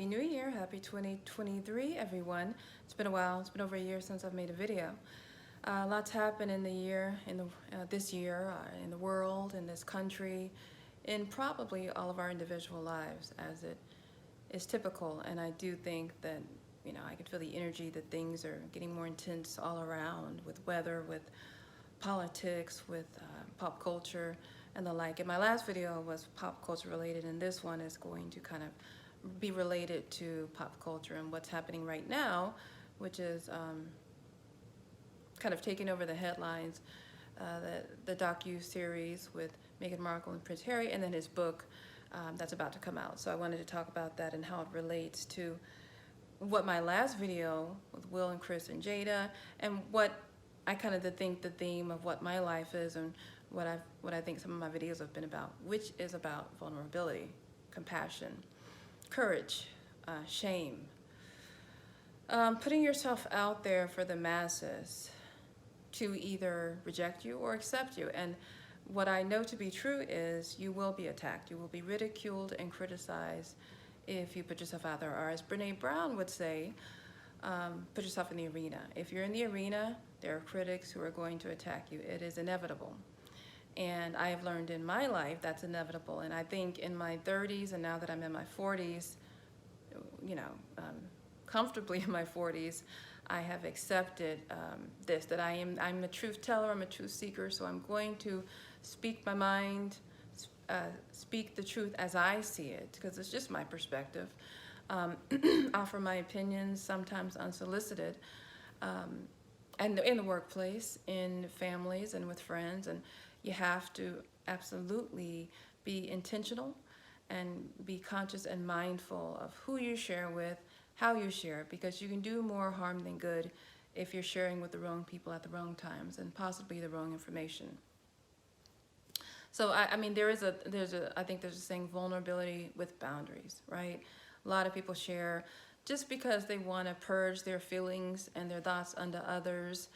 Happy New Year, happy 2023, everyone. It's been a while, it's been over a year since I've made a video. Lots happened in the year, this year, in the world, in this country, in probably all of our individual lives, as it is typical. And I do think that, I can feel the energy that things are getting more intense all around, with weather, with politics, with pop culture, and the like. And my last video was pop culture related, and this one is going to kind of be related to pop culture and what's happening right now, which is kind of taking over the headlines, the docuseries with Meghan Markle and Prince Harry, and then his book that's about to come out. So I wanted to talk about that and how it relates to what my last video with Will and Chris and Jada, and what I kind of think the theme of what my life is, and what I think some of my videos have been about, which is about vulnerability, compassion, courage, shame, putting yourself out there for the masses to either reject you or accept you. And what I know to be true is you will be attacked, you will be ridiculed and criticized if you put yourself out there, or as Brene Brown would say, put yourself in the arena. If you're in the arena, there are critics who are going to attack you. It is inevitable. And I have learned in my life that's inevitable. And I think in my 30s, and now that I'm in my 40s, comfortably in my 40s, I have accepted this, that I'm a truth teller, I'm a truth seeker, so I'm going to speak my mind, speak the truth as I see it, because it's just my perspective. Offer my opinions, sometimes unsolicited, and in the workplace, in families, and with friends. And you have to absolutely be intentional and be conscious and mindful of who you share with, how you share, because you can do more harm than good if you're sharing with the wrong people at the wrong times and possibly the wrong information. So I think there's a saying, vulnerability with boundaries, right? A lot of people share just because they want to purge their feelings and their thoughts unto others,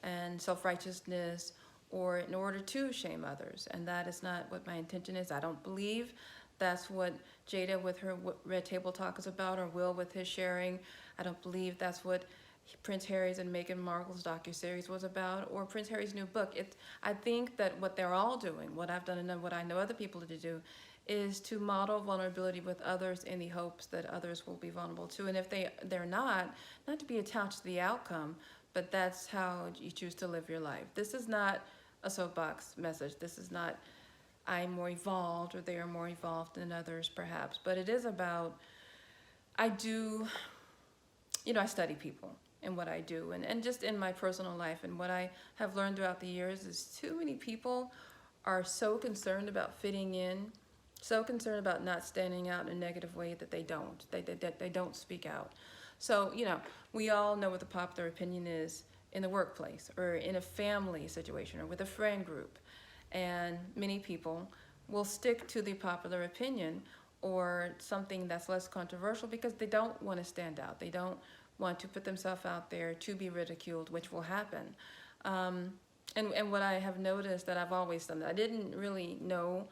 and self-righteousness, or in order to shame others. And that is not what my intention is. I don't believe that's what Jada with her Red Table Talk is about, or Will with his sharing. I don't believe that's what Prince Harry's and Meghan Markle's docuseries was about, or Prince Harry's new book. I think that what they're all doing, what I've done and what I know other people to do, is to model vulnerability with others in the hopes that others will be vulnerable too. And if they're not to be attached to the outcome, but that's how you choose to live your life. This is not a soapbox message. This is not I'm more evolved or they are more evolved than others perhaps, but it is about, I study people and what I do, and just in my personal life, and what I have learned throughout the years is too many people are so concerned about fitting in, so concerned about not standing out in a negative way that they don't speak out. So, we all know what the popular opinion is in the workplace, or in a family situation, or with a friend group. And many people will stick to the popular opinion or something that's less controversial because they don't want to stand out. They don't want to put themselves out there to be ridiculed, which will happen. And what I have noticed that I've always done, that I didn't really know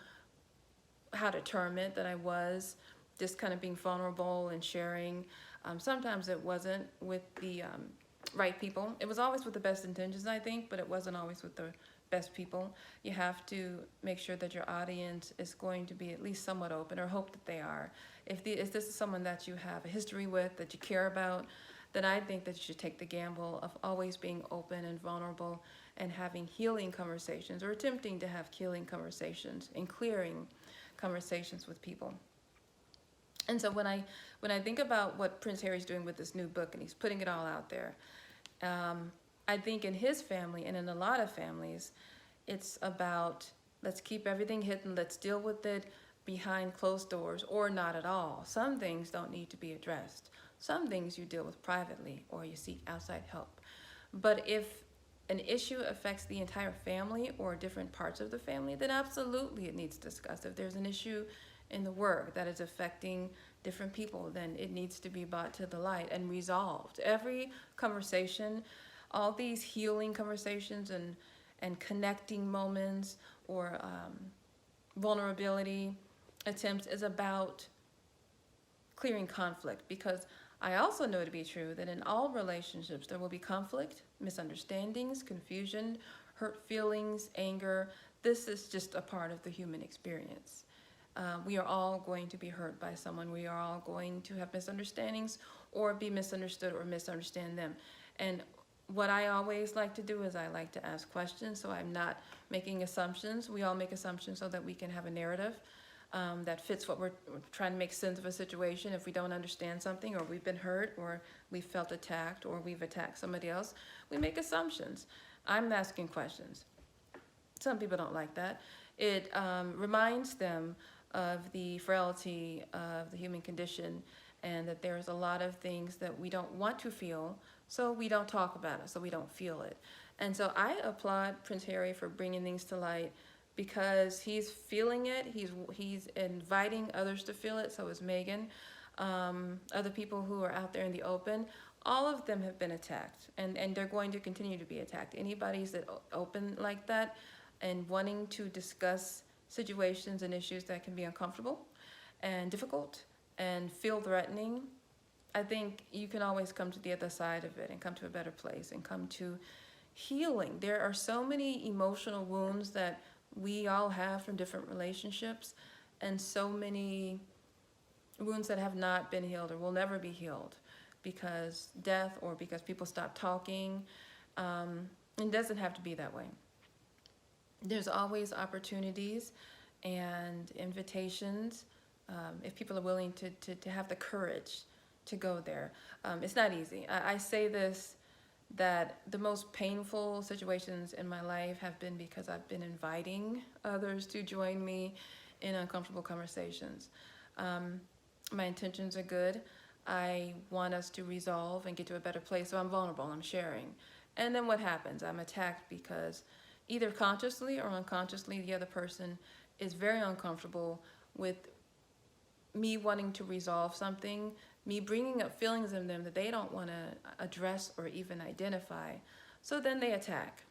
how to term it, that I was just kind of being vulnerable and sharing. Sometimes it wasn't with the right people. It was always with the best intentions, I think, but it wasn't always with the best people. You have to make sure that your audience is going to be at least somewhat open, or hope that they are. If this is someone that you have a history with, that you care about, then I think that you should take the gamble of always being open and vulnerable and having healing conversations, or attempting to have healing conversations and clearing conversations with people. And so when I think about what Prince Harry's doing with this new book, and he's putting it all out there, I think in his family, and in a lot of families, it's about, let's keep everything hidden, let's deal with it behind closed doors, or not at all. Some things don't need to be addressed. Some things you deal with privately, or you seek outside help. But if an issue affects the entire family or different parts of the family, then absolutely it needs discussed. If there's an issue in the work that is affecting different people, then it needs to be brought to the light and resolved. Every conversation, all these healing conversations and connecting moments, or vulnerability attempts, is about clearing conflict, because I also know to be true that in all relationships there will be conflict, misunderstandings, confusion, hurt feelings, anger. This is just a part of the human experience. We are all going to be hurt by someone. We are all going to have misunderstandings or be misunderstood or misunderstand them. And what I always like to do is I like to ask questions, so I'm not making assumptions. We all make assumptions so that we can have a narrative that fits what we're trying to make sense of a situation. If we don't understand something, or we've been hurt, or we've felt attacked, or we've attacked somebody else, we make assumptions. I'm asking questions. Some people don't like that. It reminds them of the frailty of the human condition, and that there's a lot of things that we don't want to feel, so we don't talk about it, so we don't feel it. And so I applaud Prince Harry for bringing things to light, because he's feeling it. He's inviting others to feel it. So is Meghan. Other people who are out there in the open, all of them have been attacked, and they're going to continue to be attacked. Anybody's that open like that and wanting to discuss situations and issues that can be uncomfortable and difficult and feel threatening, I think you can always come to the other side of it and come to a better place and come to healing. There are so many emotional wounds that we all have from different relationships, and so many wounds that have not been healed or will never be healed because death or because people stop talking. It doesn't have to be that way. There's always opportunities and invitations if people are willing to have the courage to go there. It's not easy. I say this, that the most painful situations in my life have been because I've been inviting others to join me in uncomfortable conversations. My intentions are good. I want us to resolve and get to a better place, so I'm vulnerable, I'm sharing. And then what happens? I'm attacked because either consciously or unconsciously the other person is very uncomfortable with me wanting to resolve something, me bringing up feelings in them that they don't want to address or even identify. So then they attack.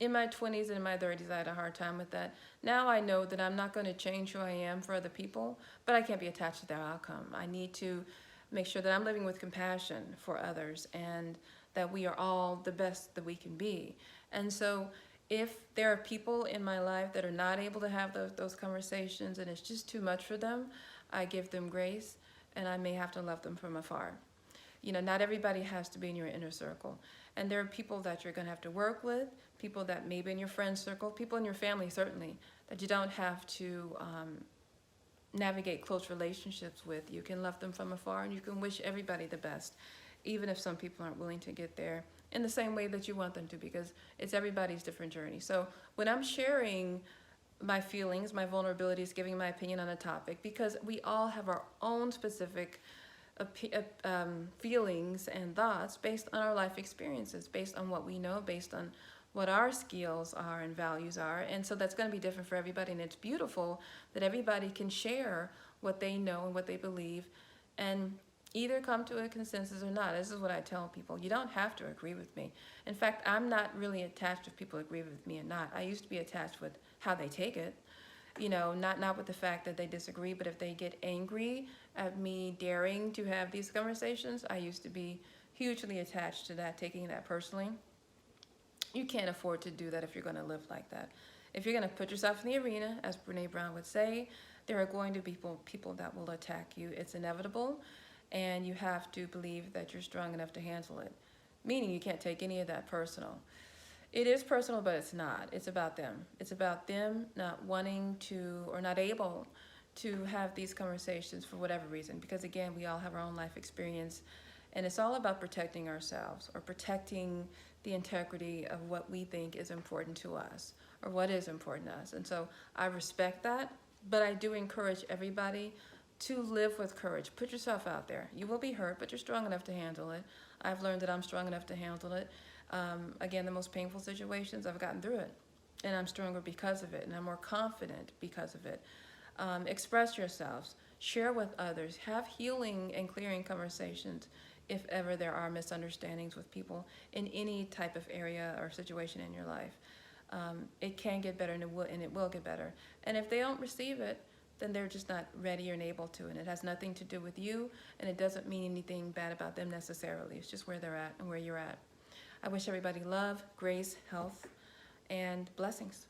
In my 20s and in my 30s, I had a hard time with that. Now I know that I'm not going to change who I am for other people, but I can't be attached to their outcome. I need to make sure that I'm living with compassion for others and that we are all the best that we can be. And so if there are people in my life that are not able to have those conversations and it's just too much for them, I give them grace, and I may have to love them from afar. You know, not everybody has to be in your inner circle. And there are people that you're going to have to work with, people that may be in your friend circle, people in your family certainly, that you don't have to navigate close relationships with. You can love them from afar, and you can wish everybody the best, even if some people aren't willing to get there in the same way that you want them to, because it's everybody's different journey. So when I'm sharing my feelings, my vulnerabilities, giving my opinion on a topic, because we all have our own specific feelings and thoughts based on our life experiences, based on what we know, based on what our skills are and values are. And so that's going to be different for everybody. And it's beautiful that everybody can share what they know and what they believe and either come to a consensus or not. This is what I tell people. You don't have to agree with me. In fact, I'm not really attached if people agree with me or not. I used to be attached with how they take it. You know, not with the fact that they disagree, but if they get angry at me daring to have these conversations, I used to be hugely attached to that, taking that personally. You can't afford to do that if you're going to live like that. If you're going to put yourself in the arena, as Brene Brown would say, there are going to be people that will attack you. It's inevitable, and you have to believe that you're strong enough to handle it, meaning you can't take any of that personal. It is personal, but it's not. It's about them. It's about them not wanting to or not able to have these conversations for whatever reason. Because again, we all have our own life experience, and it's all about protecting ourselves or protecting the integrity of what we think is important to us or what is important to us. And so I respect that, but I do encourage everybody to live with courage. Put yourself out there. You will be hurt, but you're strong enough to handle it. I've learned that I'm strong enough to handle it. Again, the most painful situations, I've gotten through it, and I'm stronger because of it, and I'm more confident because of it. Express yourselves, share with others, have healing and clearing conversations if ever there are misunderstandings with people in any type of area or situation in your life. It can get better, and it will get better. And if they don't receive it, then they're just not ready and able to. And it has nothing to do with you, and it doesn't mean anything bad about them necessarily. It's just where they're at and where you're at. I wish everybody love, grace, health, and blessings.